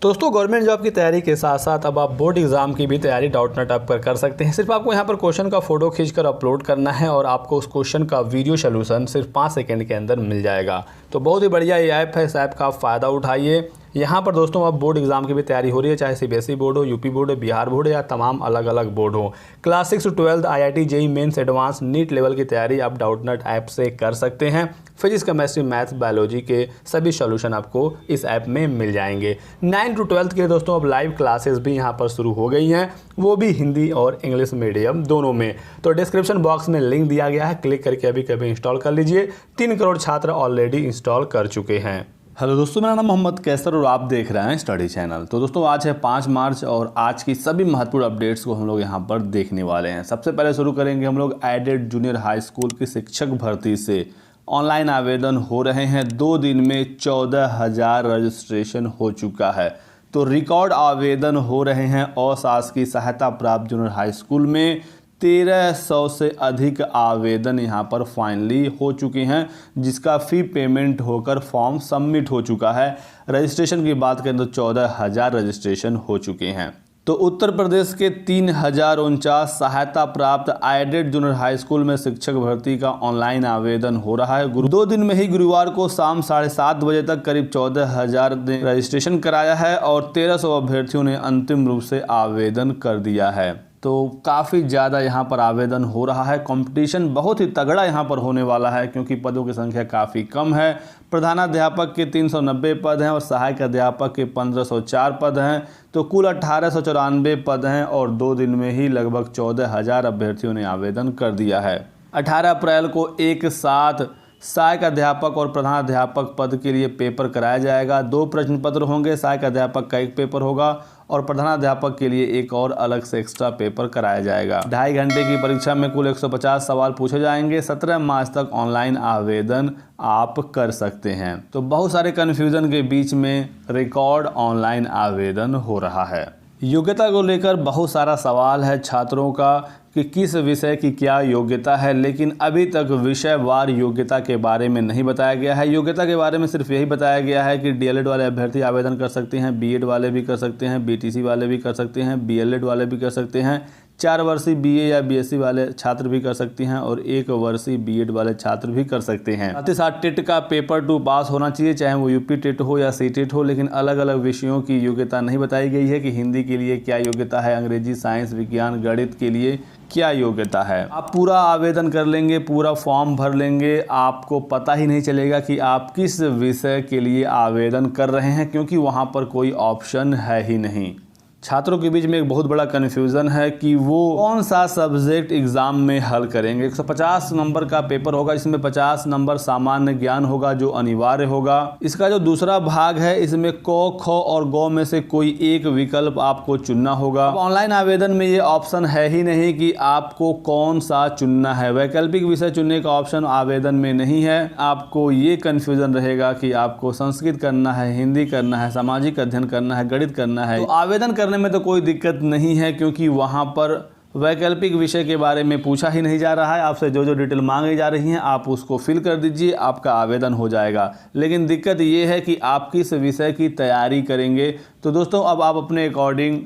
दोस्तों government job की तैयारी के साथ साथ अब आप बोर्ड एग्जाम की भी तैयारी डाउटनेट ऐप पर कर सकते हैं। सिर्फ आपको यहाँ पर क्वेश्चन का फोटो खींचकर अपलोड करना है और आपको उस क्वेश्चन का वीडियो सोल्यूशन सिर्फ 5 सेकंड के अंदर मिल जाएगा। तो बहुत ही बढ़िया ये ऐप है, इस ऐप का आप फ़ायदा उठाइए। यहाँ पर दोस्तों अब बोर्ड एग्जाम की भी तैयारी हो रही है, चाहे सीबीएसई बोर्ड हो, यूपी बोर्ड हो, बिहार बोर्ड या तमाम अलग अलग बोर्ड हो। Class 6 to 12 IIT JEE mains advance NEET level की तैयारी आप डाउटनेट ऐप से कर सकते हैं। फिजिक्स केमिस्ट्री मैथ्स बायोलॉजी के सभी सॉल्यूशन आपको इस ऐप में मिल जाएंगे। 9 to 12 के दोस्तों अब लाइव क्लासेस भी यहाँ पर शुरू हो गई हैं, वो भी हिंदी और इंग्लिश मीडियम दोनों में। तो डिस्क्रिप्शन बॉक्स में लिंक दिया गया है, क्लिक करके अभी कभी इंस्टॉल कर लीजिए। 3 करोड़ छात्र ऑलरेडी इंस्टॉल कर चुके हैं। हेलो दोस्तों, मेरा नाम मोहम्मद कैसर और आप देख रहे हैं स्टडी चैनल। तो दोस्तों आज है 5 मार्च और आज की सभी महत्वपूर्ण अपडेट्स को हम लोग यहाँ पर देखने वाले हैं। सबसे पहले शुरू करेंगे हम लोग एडेड जूनियर हाई स्कूल की शिक्षक भर्ती से। ऑनलाइन आवेदन हो रहे हैं, 2 दिन में 14,000 रजिस्ट्रेशन हो चुका है। तो रिकॉर्ड आवेदन हो रहे हैं अशासकीय सहायता प्राप्त जूनियर हाई स्कूल में। 1300 से अधिक आवेदन यहाँ पर फाइनली हो चुके हैं, जिसका फ़ी पेमेंट होकर फॉर्म सबमिट हो चुका है। रजिस्ट्रेशन की बात करें तो 14,000 रजिस्ट्रेशन हो चुके हैं। तो उत्तर प्रदेश के 3049 सहायता प्राप्त एडेड जूनियर हाई स्कूल में शिक्षक भर्ती का ऑनलाइन आवेदन हो रहा है। 2 दिन में ही गुरुवार को शाम 7:30 बजे तक करीब 14,000 ने रजिस्ट्रेशन कराया है और 1300 अभ्यर्थियों ने अंतिम रूप से आवेदन कर दिया है। तो काफ़ी ज़्यादा यहाँ पर आवेदन हो रहा है। कंपटीशन बहुत ही तगड़ा यहाँ पर होने वाला है क्योंकि पदों की संख्या काफ़ी कम है। प्रधानाध्यापक के 390 पद हैं और सहायक अध्यापक के 1504 पद हैं। तो कुल 1894 पद हैं और 2 दिन में ही लगभग 14,000 अभ्यर्थियों ने आवेदन कर दिया है। 18 अप्रैल को एक साथ सहायक अध्यापक और प्रधानाध्यापक पद के लिए पेपर कराया जाएगा। 2 प्रश्न पत्र होंगे, सहायक अध्यापक का 1 पेपर होगा और प्रधानाध्यापक के लिए एक और अलग से एक्स्ट्रा पेपर कराया जाएगा। 2.5 घंटे की परीक्षा में कुल 150 सवाल पूछे जाएंगे। 17 मार्च तक ऑनलाइन आवेदन आप कर सकते हैं। तो बहुत सारे कन्फ्यूजन के बीच में रिकॉर्ड ऑनलाइन आवेदन हो रहा है। योग्यता को लेकर बहुत सारा सवाल है छात्रों का कि किस विषय की क्या योग्यता है, लेकिन अभी तक विषयवार योग्यता के बारे में नहीं बताया गया है। योग्यता के बारे में सिर्फ यही बताया गया है कि डीएलएड वाले अभ्यर्थी आवेदन कर सकते हैं, बीएड वाले भी कर सकते हैं, बीटीसी वाले भी कर सकते हैं, बीएलएड वाले भी कर सकते हैं, 4 वर्षीय बीए या बीएससी वाले छात्र भी कर सकते हैं और 1 वर्षीय बीएड वाले छात्र भी कर सकते हैं। साथ ही साथ टेट का पेपर 2 पास होना चाहिए, चाहे वो यूपी टेट हो या सी टेट हो। लेकिन अलग अलग विषयों की योग्यता नहीं बताई गई है कि हिंदी के लिए क्या योग्यता है, अंग्रेजी, साइंस, विज्ञान, गणित के लिए क्या योग्यता है। आप पूरा आवेदन कर लेंगे, पूरा फॉर्म भर लेंगे, आपको पता ही नहीं चलेगा कि आप किस विषय के लिए आवेदन कर रहे हैं क्योंकि वहाँ पर कोई ऑप्शन है ही नहीं। छात्रों के बीच में एक बहुत बड़ा कन्फ्यूज़न है कि वो कौन सा सब्जेक्ट एग्ज़ाम में हल करेंगे। 150 नंबर का पेपर होगा, इसमें 50 नंबर सामान्य ज्ञान होगा जो अनिवार्य होगा। इसका जो दूसरा भाग है इसमें क, ख और ग में से कोई एक विकल्प आपको चुनना होगा। ऑनलाइन आवेदन में ये ऑप्शन है ही नहीं कि आपको कौन सा चुनना है। वैकल्पिक विषय चुनने का ऑप्शन आवेदन में नहीं है। आपको ये कन्फ्यूज़न रहेगा कि आपको संस्कृत करना है, हिंदी करना है, सामाजिक अध्ययन करना है, गणित करना है। तो आवेदन करने में तो कोई दिक्कत नहीं है क्योंकि वहां पर वैकल्पिक विषय के बारे में पूछा ही नहीं जा रहा है। आपसे जो जो डिटेल मांगी जा रही हैं आप उसको फिल कर दीजिए, आपका आवेदन हो जाएगा। लेकिन दिक्कत ये है कि आप किस विषय की तैयारी करेंगे। तो दोस्तों अब आप अपने अकॉर्डिंग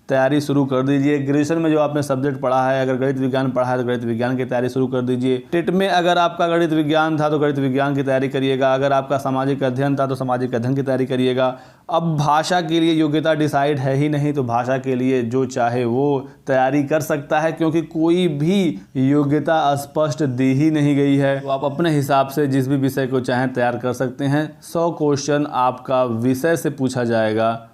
तैयारी शुरू कर दीजिए। ग्रेजुएशन में जो आपने सब्जेक्ट पढ़ा है, अगर गणित विज्ञान पढ़ा है तो गणित विज्ञान की तैयारी शुरू कर दीजिए। टेट में अगर आपका गणित विज्ञान था तो गणित विज्ञान की तैयारी करिएगा। अगर आपका सामाजिक अध्ययन था तो सामाजिक अध्ययन की तैयारी करिएगा। अब भाषा के लिए योग्यता डिसाइड है ही नहीं, तो भाषा के लिए जो चाहे वो तैयारी कर सकता है क्योंकि कोई भी योग्यता स्पष्ट दी ही नहीं गई है। तो आप अपने हिसाब से जिस भी विषय को चाहें तैयार कर सकते हैं। 100 क्वेश्चन आपका विषय से पूछा जाएगा।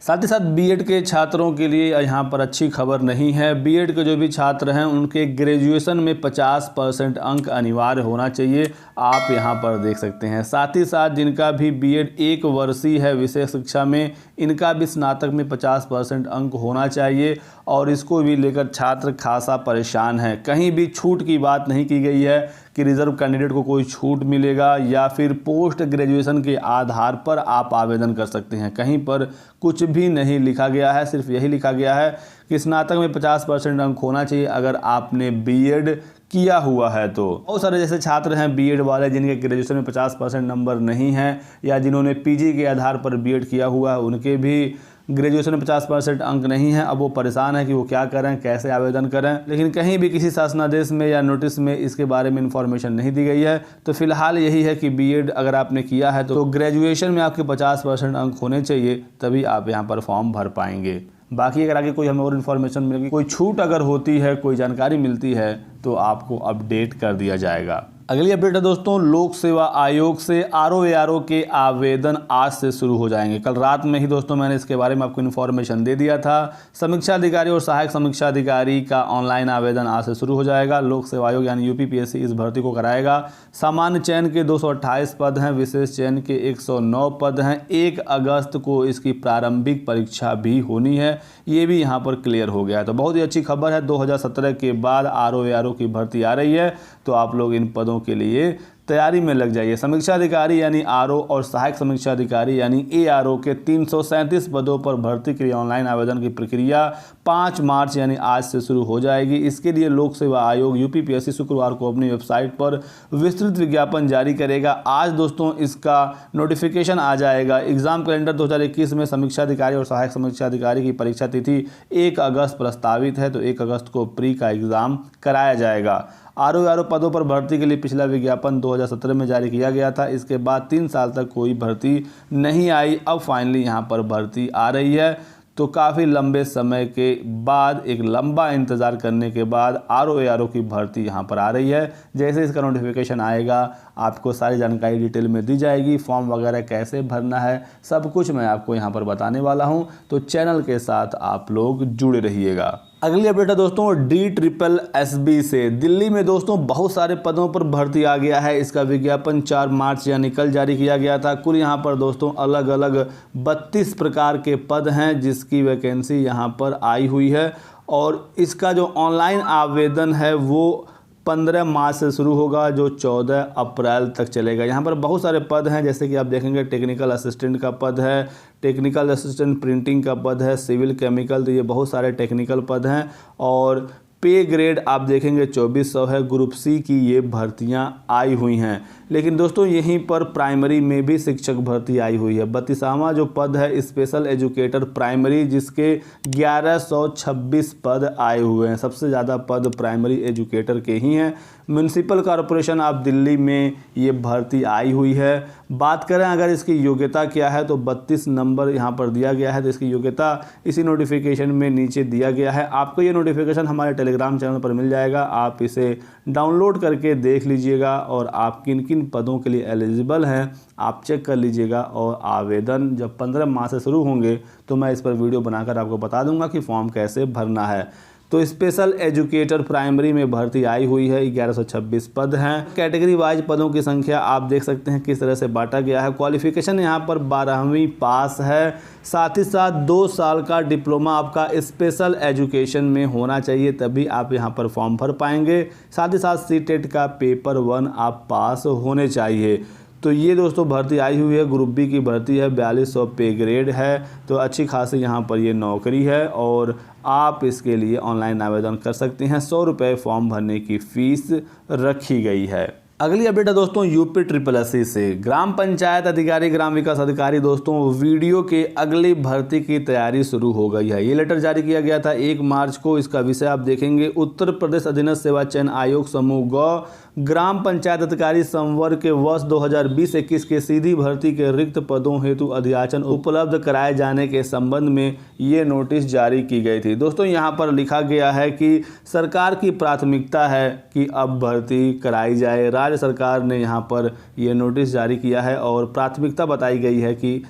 साथ ही साथ बीएड के छात्रों के लिए यहाँ पर अच्छी खबर नहीं है। बीएड के जो भी छात्र हैं उनके ग्रेजुएशन में 50% अंक अनिवार्य होना चाहिए, आप यहाँ पर देख सकते हैं। साथ ही साथ जिनका भी बीएड 1 वर्षीय है विषय शिक्षा में, इनका भी स्नातक में 50% अंक होना चाहिए और इसको भी लेकर छात्र खासा परेशान है। कहीं भी छूट की बात नहीं की गई है कि रिजर्व कैंडिडेट को कोई छूट मिलेगा या फिर पोस्ट ग्रेजुएशन के आधार पर आप आवेदन कर सकते हैं। कहीं पर कुछ भी नहीं लिखा गया है, सिर्फ यही लिखा गया है कि स्नातक में 50% अंक होना चाहिए अगर आपने बीएड किया हुआ है। तो बहुत सारे जैसे छात्र हैं बीएड वाले जिनके ग्रेजुएशन में 50% नंबर नहीं है, या जिन्होंने पीजी के आधार पर बीएड किया हुआ है, उनके भी ग्रेजुएशन में 50% अंक नहीं है। अब वो परेशान है कि वो क्या करें, कैसे आवेदन करें, लेकिन कहीं भी किसी शासनादेश में या नोटिस में इसके बारे में इंफॉर्मेशन नहीं दी गई है। तो फिलहाल यही है कि बीएड अगर आपने किया है तो ग्रेजुएशन में आपके 50% अंक होने चाहिए, तभी आप यहाँ पर फॉर्म भर पाएंगे। बाकी अगर आगे कोई हमें और इन्फॉर्मेशन मिलेगी, कोई छूट अगर होती है, कोई जानकारी मिलती है, तो आपको अपडेट कर दिया जाएगा। अगली अपडेट है दोस्तों, लोक सेवा आयोग से आरओ के आवेदन आज से शुरू हो जाएंगे। कल रात में ही दोस्तों मैंने इसके बारे में आपको इन्फॉर्मेशन दे दिया था। समीक्षा अधिकारी और सहायक समीक्षा अधिकारी का ऑनलाइन आवेदन आज से शुरू हो जाएगा। लोक सेवा आयोग यानी यूपीपीएससी इस भर्ती को कराएगा। सामान्य चयन के 228 पद हैं, विशेष चयन के 109 पद हैं। 1 अगस्त को इसकी प्रारंभिक परीक्षा भी होनी है, ये भी यहाँ पर क्लियर हो गया है। तो बहुत ही अच्छी खबर है, 2017 के बाद आरओ की भर्ती आ रही है, तो आप लोग इन पदों के लिए तैयारी में लग जाइए। समीक्षा अधिकारी यानी आरओ और सहायक समीक्षा अधिकारी यानी एआरओ के 337 पदों पर भर्ती के लिए ऑनलाइन आवेदन की प्रक्रिया 5 मार्च यानी आज से शुरू हो जाएगी। इसके लिए लोक सेवा आयोग यूपीपीएससी शुक्रवार को अपनी वेबसाइट पर विस्तृत विज्ञापन जारी करेगा। आज दोस्तों इसका नोटिफिकेशन आ जाएगा। एग्जाम कैलेंडर 2021 में समीक्षा अधिकारी और सहायक समीक्षा अधिकारी की परीक्षा तिथि 1 अगस्त प्रस्तावित है, तो 1 अगस्त को प्री का एग्जाम कराया जाएगा। आरओ पदों पर भर्ती के लिए पिछला विज्ञापन 2017 में जारी किया गया था। इसके बाद 3 साल तक कोई भर्ती नहीं आई। अब फाइनली यहाँ पर भर्ती आ रही है। तो काफ़ी लंबे समय के बाद, एक लंबा इंतज़ार करने के बाद आरओ की भर्ती यहाँ पर आ रही है। जैसे इसका नोटिफिकेशन आएगा आपको सारी जानकारी डिटेल में दी जाएगी। फॉर्म वगैरह कैसे भरना है सब कुछ मैं आपको यहाँ पर बताने वाला हूँ, तो चैनल के साथ आप लोग जुड़े रहिएगा। अगली अपडेट है दोस्तों DSSB से। दिल्ली में दोस्तों बहुत सारे पदों पर भर्ती आ गया है। इसका विज्ञापन 4 मार्च यानी कल जारी किया गया था। कुल यहाँ पर दोस्तों अलग अलग 32 प्रकार के पद हैं जिसकी वैकेंसी यहाँ पर आई हुई है, और इसका जो ऑनलाइन आवेदन है वो 15 मार्च से शुरू होगा, जो 14 अप्रैल तक चलेगा। यहाँ पर बहुत सारे पद हैं, जैसे कि आप देखेंगे टेक्निकल असिस्टेंट का पद है, टेक्निकल असिस्टेंट प्रिंटिंग का पद है, सिविल केमिकल, तो ये बहुत सारे टेक्निकल पद हैं। और पे ग्रेड आप देखेंगे 2400 है। ग्रुप सी की ये भर्तियां आई हुई हैं। लेकिन दोस्तों यहीं पर प्राइमरी में भी शिक्षक भर्ती आई हुई है। 32वां जो पद है स्पेशल एजुकेटर प्राइमरी, जिसके 1126 पद आए हुए हैं। सबसे ज़्यादा पद प्राइमरी एजुकेटर के ही हैं। म्यूनसिपल कॉरपोरेशन ऑफ दिल्ली में ये भर्ती आई हुई है। बात करें अगर इसकी योग्यता क्या है, तो 32 नंबर यहाँ पर दिया गया है। तो इसकी योग्यता इसी नोटिफिकेशन में नीचे दिया गया है। आपको ये नोटिफिकेशन हमारे टेलीग्राम चैनल पर मिल जाएगा, आप इसे डाउनलोड करके देख लीजिएगा और आप किन किन पदों के लिए एलिजिबल हैं आप चेक कर लीजिएगा। और आवेदन जब 15 मार्च से शुरू होंगे तो मैं इस पर वीडियो बनाकर आपको बता दूंगा कि फॉर्म कैसे भरना है। तो स्पेशल एजुकेटर प्राइमरी में भर्ती आई हुई है। 1126 पद हैं। कैटेगरी वाइज पदों की संख्या आप देख सकते हैं किस तरह से बांटा गया है। क्वालिफिकेशन यहाँ पर 12वीं पास है। साथ ही साथ 2 साल का डिप्लोमा आपका स्पेशल एजुकेशन में होना चाहिए, तभी आप यहाँ पर फॉर्म भर पाएंगे। साथ ही साथ सीटेट का पेपर 1 आप पास होने चाहिए। तो ये दोस्तों भर्ती आई हुई है। ग्रुप बी की भर्ती है, 4200 पे ग्रेड है। तो अच्छी खासी यहाँ पर ये नौकरी है और आप इसके लिए ऑनलाइन आवेदन कर सकते हैं। 100 रुपये फॉर्म भरने की फ़ीस रखी गई है। अगली अपडेट है दोस्तों यूपीSSSC से। ग्राम पंचायत अधिकारी, ग्राम विकास अधिकारी दोस्तों वीडियो के अगली भर्ती की तैयारी शुरू हो गई है। ये लेटर जारी किया गया था 1 मार्च को। इसका विषय आप देखेंगे उत्तर प्रदेश अधीनस्थ सेवा चयन आयोग समूह ग ग्राम पंचायत अधिकारी संवर्ग के वर्ष 2020-21 के सीधी भर्ती के रिक्त पदों हेतु अध्याचन उपलब्ध कराए जाने के संबंध में ये नोटिस जारी की गई थी। दोस्तों यहाँ पर लिखा गया है कि सरकार की प्राथमिकता है कि अब भर्ती कराई जाए। राज्य सरकार ने यहाँ पर ये नोटिस जारी किया है और प्राथमिकता बताई गई है कि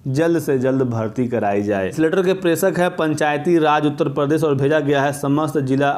जल्द से जल्द भर्ती कराई जाए। इस लेटर के प्रेषक है पंचायती राज उत्तर प्रदेश और भेजा गया है समस्त जिला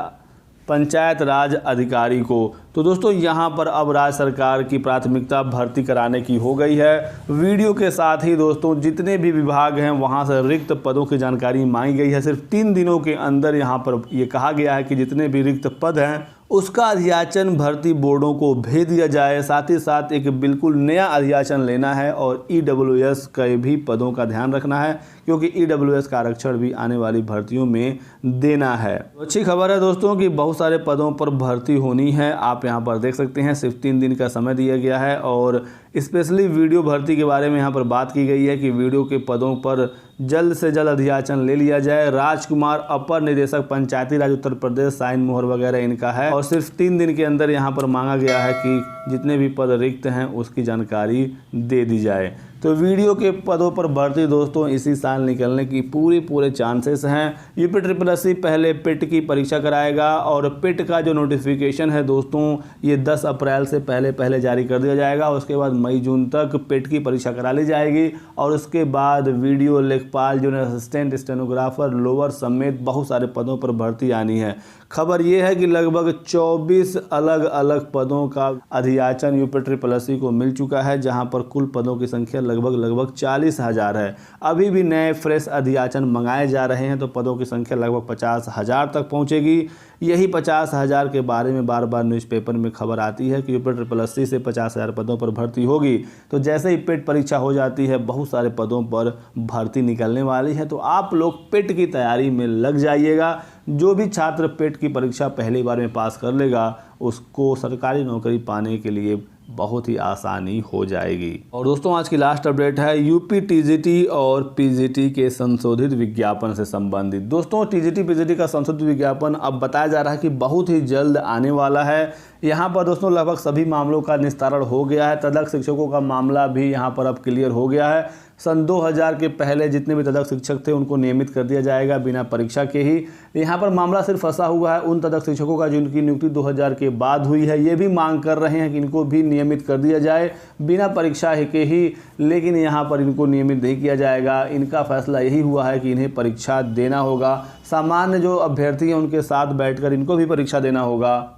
पंचायत राज अधिकारी को। तो दोस्तों यहाँ पर अब राज्य सरकार की प्राथमिकता भर्ती कराने की हो गई है। वीडियो के साथ ही दोस्तों जितने भी विभाग हैं वहाँ से रिक्त पदों की जानकारी मांगी गई है। सिर्फ 3 दिनों के अंदर यहाँ पर ये कहा गया है कि जितने भी रिक्त पद हैं उसका अधियाचन भर्ती बोर्डों को भेज दिया जाए। साथ ही साथ एक बिल्कुल नया अधियाचन लेना है और EWS के भी पदों का ध्यान रखना है, क्योंकि EWS का आरक्षण भी आने वाली भर्तियों में देना है। अच्छी खबर है दोस्तों कि बहुत सारे पदों पर भर्ती होनी है। आप यहाँ पर देख सकते हैं सिर्फ 3 दिन का समय दिया गया है और स्पेशली वीडियो भर्ती के बारे में यहाँ पर बात की गई है कि वीडियो के पदों पर जल्द से जल्द अधियाचन ले लिया जाए। राजकुमार अपर निदेशक पंचायती राज उत्तर प्रदेश, साइन मोहर वगैरह इनका है और सिर्फ 3 दिन के अंदर यहाँ पर मांगा गया है कि जितने भी पद रिक्त हैं उसकी जानकारी दे दी जाए। तो वीडियो के पदों पर भर्ती दोस्तों इसी साल निकलने की पूरे चांसेस हैं। UPSSC पहले पिट की परीक्षा कराएगा और पिट का जो नोटिफिकेशन है दोस्तों ये 10 अप्रैल से पहले जारी कर दिया जाएगा। उसके बाद मई जून तक पिट की परीक्षा करा ली जाएगी और उसके बाद वीडियो लेखपाल, जूनियर असिस्टेंट, स्टेनोग्राफर, लोअर समेत बहुत सारे पदों पर भर्ती आनी है। खबर ये है कि लगभग 24 अलग अलग पदों का अधियाचन UPSSC को मिल चुका है, जहां पर कुल पदों की संख्या लगभग 40,000 है। अभी भी नए फ्रेश अधियाचन मंगाए जा रहे हैं तो पदों की संख्या लगभग 50,000 तक पहुंचेगी। यही 50,000 के बारे में बार बार न्यूज़पेपर में खबर आती है कि UPSSC से 50,000 पदों पर भर्ती होगी। तो जैसे ही पेट परीक्षा हो जाती है बहुत सारे पदों पर भर्ती निकलने वाली है। तो आप लोग पेट की तैयारी में लग जाइएगा। जो भी छात्र पेट की परीक्षा पहली बार में पास कर लेगा उसको सरकारी नौकरी पाने के लिए बहुत ही आसानी हो जाएगी। और दोस्तों आज की लास्ट अपडेट है यूपी TGT और PGT के संशोधित विज्ञापन से संबंधित। दोस्तों TGT PGT का संशोधित विज्ञापन अब बताया जा रहा है कि बहुत ही जल्द आने वाला है। यहाँ पर दोस्तों लगभग सभी मामलों का निस्तारण हो गया है। तदर्थ शिक्षकों का मामला भी यहाँ पर अब क्लियर हो गया है। सन 2000 के पहले जितने भी तदर्थ शिक्षक थे उनको नियमित कर दिया जाएगा बिना परीक्षा के ही। यहाँ पर मामला सिर्फ फंसा हुआ है उन तदर्थ शिक्षकों का जिनकी नियुक्ति 2000 के बाद हुई है। ये भी मांग कर रहे हैं कि इनको भी नियमित कर दिया जाए बिना परीक्षा के ही, लेकिन यहाँ पर इनको नियमित नहीं किया जाएगा। इनका फैसला यही हुआ है कि इन्हें परीक्षा देना होगा। सामान्य जो अभ्यर्थी हैं उनके साथ बैठकर इनको भी परीक्षा देना होगा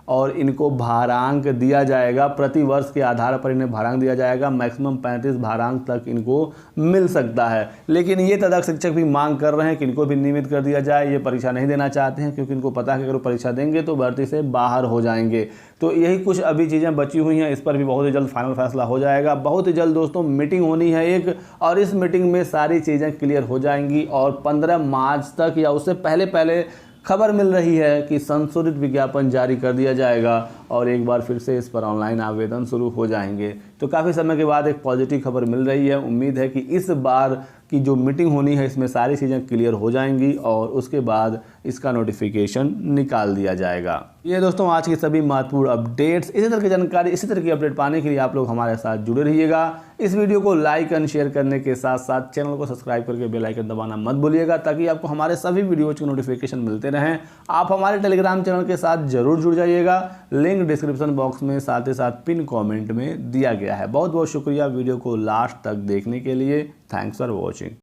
और इनको भारांक दिया जाएगा। प्रति वर्ष के आधार पर इन्हें भारांक दिया जाएगा। मैक्सिमम 35 भारांक तक इनको मिल सकता है। लेकिन ये तदर्थ शिक्षक भी मांग कर रहे हैं कि इनको भी नियमित कर दिया जाए। ये परीक्षा नहीं देना चाहते हैं क्योंकि इनको पता है कि अगर परीक्षा देंगे तो भर्ती से बाहर हो जाएंगे। तो यही कुछ अभी चीज़ें बची हुई हैं, इस पर भी बहुत ही जल्द फाइनल फैसला हो जाएगा। बहुत ही जल्द दोस्तों मीटिंग होनी है एक, और इस मीटिंग में सारी चीज़ें क्लियर हो जाएंगी और 15 मार्च तक या उससे पहले खबर मिल रही है कि संशोधित विज्ञापन जारी कर दिया जाएगा और एक बार फिर से इस पर ऑनलाइन आवेदन शुरू हो जाएंगे। तो काफ़ी समय के बाद एक पॉजिटिव खबर मिल रही है। उम्मीद है कि इस बार की जो मीटिंग होनी है इसमें सारी चीज़ें क्लियर हो जाएंगी और उसके बाद इसका नोटिफिकेशन निकाल दिया जाएगा। ये दोस्तों आज की सभी महत्वपूर्ण अपडेट्स। इसी तरह की जानकारी, इसी तरह की अपडेट पाने के लिए आप लोग हमारे साथ जुड़े रहिएगा। इस वीडियो को लाइक एंड शेयर करने के साथ साथ चैनल को सब्सक्राइब करके बेल आइकन दबाना मत भूलिएगा ताकि आपको हमारे सभी वीडियोज के नोटिफिकेशन मिलते रहें। आप हमारे टेलीग्राम चैनल के साथ जरूर जुड़ जाइएगा। लिंक डिस्क्रिप्शन बॉक्स में साथ ही साथ पिन कमेंट में दिया गया है। बहुत बहुत शुक्रिया वीडियो को लास्ट तक देखने के लिए। Thanks for watching.